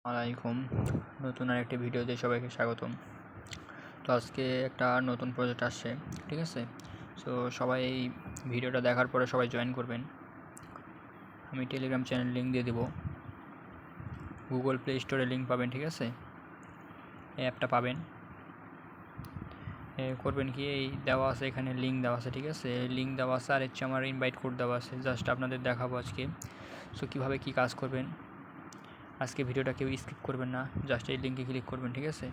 আলাইকুম, নতুন আরেকটি ভিডিওতে সবাইকে স্বাগতম। তো আজকে একটা নতুন প্রজেক্ট আসছে, ঠিক আছে। সো সবাই এই ভিডিওটা দেখার পরে সবাই জয়েন করবেন। আমি টেলিগ্রাম চ্যানেল লিঙ্ক দিয়ে দেবো, গুগল প্লে স্টোরে লিঙ্ক পাবেন, ঠিক আছে। এই অ্যাপটা পাবেন, করবেন কি, এই দেওয়া আছে, এখানে লিঙ্ক দেওয়া আছে, ঠিক আছে। লিঙ্ক দেওয়া আছে আর হচ্ছে আমার ইনভাইট কোড দেওয়া আছে, জাস্ট আপনাদের দেখাবো আজকে। সো কীভাবে কী কাজ করবেন আজকে, ভিডিওটা কেউ স্কিপ করবেন না, জাস্ট এই লিঙ্কে ক্লিক করবেন, ঠিক আছে।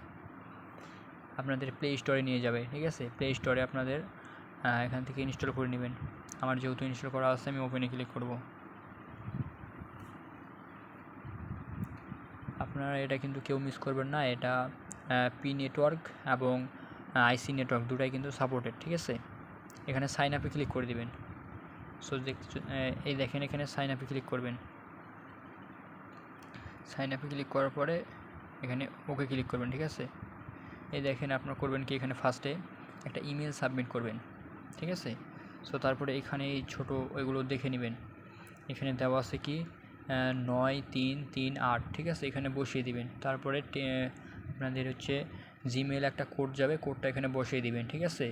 আপনাদের প্লে স্টোরে নিয়ে যাবে, ঠিক আছে। প্লে স্টোরে আপনাদের এখান থেকে ইনস্টল করে নেবেন। আমার যেহেতু ইনস্টল করা আছে, আমি ওপেনে ক্লিক করব। আপনারা এটা কিন্তু কেউ মিস করবেন না, এটা পি নেটওয়ার্ক এবং আইসি নেটওয়ার্ক দুটাই কিন্তু সাপোর্টেড, ঠিক আছে। এখানে সাইন আপে ক্লিক করে দেবেন। সো এই দেখেন, এখানে সাইন আপে ক্লিক করবেন। সাইন আপে ক্লিক করার পরে এখানে ওকে ক্লিক করবেন, ঠিক আছে। এই দেখেন, আপনার করবেন কি, এখানে ফার্স্টে একটা ইমেল সাবমিট করবেন, ঠিক আছে। সো তারপরে এখানে এই ছোটো ওইগুলো দেখে নেবেন। এখানে দেওয়া আছে কি 9338, ঠিক আছে। এখানে বসিয়ে দিবেন। তারপরে আপনাদের হচ্ছে জিমেল একটা কোড যাবে, কোডটা এখানে বসিয়ে দিবেন, ঠিক আছে।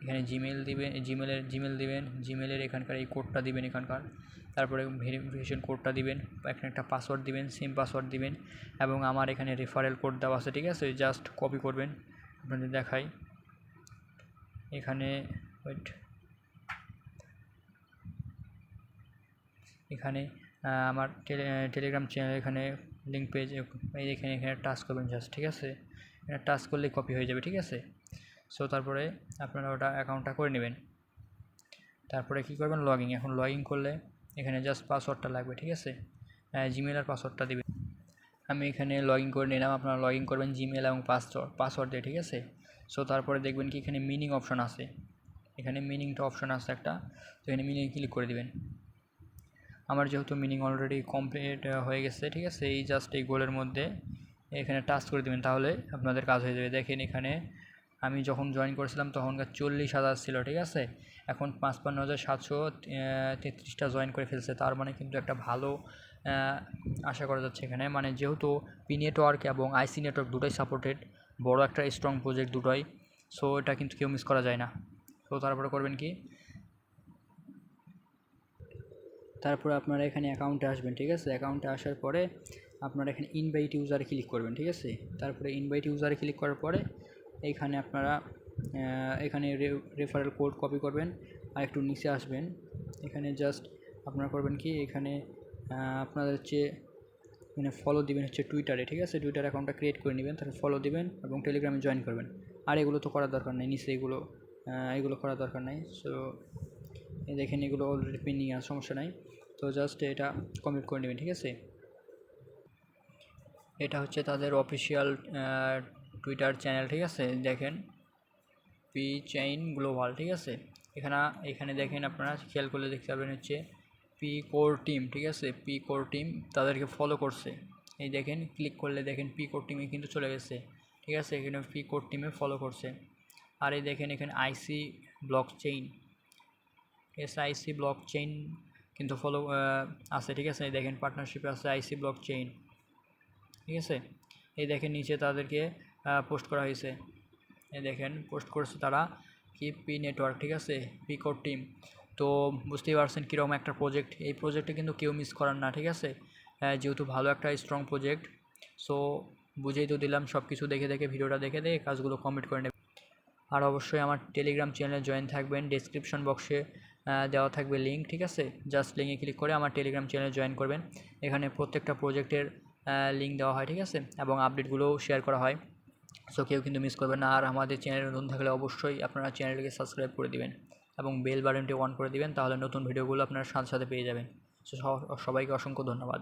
এখানে জিমেল দিবেন, জিমেল দিবেন, জিমেলের এখানকার এই কোডটা দিবেন এখানকার। তারপরে ভেরিফিকেশন কোডটা দিবেন, এখানে একটা পাসওয়ার্ড দিবেন, সেম পাসওয়ার্ড দিবেন। এবং আমার এখানে রেফারেল কোড দেওয়া আছে, ঠিক আছে। জাস্ট কপি করবেন, আপনাদের দেখাই। এখানে এখানে আমার টেলিগ্রাম চ্যানেল, এখানে লিঙ্ক পেজ, এই এখানে টাচ করবেন জাস্ট, ঠিক আছে। এখানে টাচ করলে কপি হয়ে যাবে, ঠিক আছে। সো তারপরে আপনারা ওটা অ্যাকাউন্টটা করে নেবেন। তারপরে কী করবেন, এখন লগ ইন করলে এখানে জাস্ট পাসওয়ার্ডটা লাগবে, ঠিক আছে। জিমেলের পাসওয়ার্ডটা দিবেন। আমি এখানে লগ ইন করে নিলাম, আপনারা লগ ইন করবেন জিমেল এবং পাসওয়ার্ড দিয়ে, ঠিক আছে। সো তারপরে দেখবেন কি এখানে মিনিং অপশন আছে, এখানে মিনিংটা অপশন আছে একটা, তো এখানে মিনিং ক্লিক করে দিবেন। আমার যেহেতু মিনিং অলরেডি কমপ্লিট হয়ে গেছে, ঠিক আছে। এই জাস্ট এই গোলের মধ্যে এখানে টাচ করে দেবেন, তাহলে আপনাদের কাজ হয়ে যাবে। দেখেন এখানে আমি যখন জয়েন করেছিলাম তখনকার 40,000 ছিল, ঠিক আছে। এখন 55,733টা জয়েন করে ফেলছে। তার মানে কিন্তু একটা ভালো আশা করা যাচ্ছে এখানে, মানে যেহেতু পি নেটওয়ার্ক এবং আইসি নেটওয়ার্ক দুটোই সাপোর্টেড, বড় একটা স্ট্রং প্রজেক্ট দুটোই। সো এটা কিন্তু কেউ মিস করা যায় না। তো তারপরে করবেন কি, তারপরে আপনারা এখানে অ্যাকাউন্টে আসবেন, ঠিক আছে। অ্যাকাউন্টে আসার পরে আপনারা এখানে ইনভাইট ইউজারে ক্লিক করবেন, ঠিক আছে। তারপরে ইনভাইট ইউজারে ক্লিক করার পরে এইখানে আপনারা এখানে রেফারেল কোড কপি করবেন আর একটু নিচে আসবেন। এখানে জাস্ট আপনারা করবেন কি, এখানে আপনাদের হচ্ছে এখানে ফলো দিবেন হচ্ছে টুইটারে, ঠিক আছে। টুইটার অ্যাকাউন্টটা ক্রিয়েট করে নেবেন, তারপর ফলো দিবেন এবং টেলিগ্রামে জয়েন করবেন। আর এগুলো তো করার দরকার নেই, নিচে এগুলো করার দরকার নেই। সো দেখেন এগুলো অলরেডি পেন্ডিং আছে, সমস্যা নাই। তো জাস্ট এটা কমপ্লিট করে নেবেন, ঠিক আছে। এটা হচ্ছে তাদের অফিসিয়াল টুইটার চ্যানেল, ঠিক আছে। দেখেন পি চেইন গ্লোবাল, ঠিক আছে। এখানে দেখেন, আপনারা খেয়াল করলে দেখতে পাবেন হচ্ছে পি কোর টিম, ঠিক আছে। পি কোর টিম তাদেরকে ফলো করছে। এই দেখেন, ক্লিক করলে দেখেন পি কোর টিমে কিন্তু চলে গেছে, ঠিক আছে। এখানে পি কোর টিমে ফলো করছে। আর এই দেখেন এখানে আইসি ব্লক চেইন, আইসি ব্লক চেইন কিন্তু ফলো আছে, ঠিক আছে। দেখেন পার্টনারশিপে আছে আইসি ব্লক চেইন, ঠিক আছে। এই দেখেন নিচে তাদেরকে পোস্ট করা হয়েছে, এই দেখেন পোস্ট করেছে তারা কি পি নেটওয়ার্ক, ঠিক আছে, পি কোর টিম। তো বুঝতেই পারছেন কীরকম একটা প্রজেক্ট। এই প্রজেক্টে কিন্তু কেউ মিস করার না, ঠিক আছে। যেহেতু ভালো একটা স্ট্রং প্রজেক্ট, সো বুঝেই তো দিলাম। সব কিছু দেখে ভিডিওটা দেখে কাজগুলো কমপ্লিট করে নেবেন। আর অবশ্যই আমার টেলিগ্রাম চ্যানেলে জয়েন থাকবেন, ডেসক্রিপশন বক্সে দেওয়া থাকবে লিঙ্ক, ঠিক আছে। জাস্ট লিঙ্কে ক্লিক করে আমার টেলিগ্রাম চ্যানেলে জয়েন করবেন। এখানে প্রত্যেকটা প্রজেক্টের লিঙ্ক দেওয়া হয়, ঠিক আছে, এবং আপডেটগুলোও শেয়ার করা হয়। সো কেউ কিন্তু মিস করবেন না। আর আমাদের চ্যানেলে নতুন থাকলে অবশ্যই আপনারা চ্যানেলটিকে সাবস্ক্রাইব করে দিবেন এবং বেল বাটনটি অন করে দিবেন, তাহলে নতুন ভিডিওগুলো আপনারা সাথে সাথে পেয়ে যাবেন। সো সবাইকে অসংখ্য ধন্যবাদ।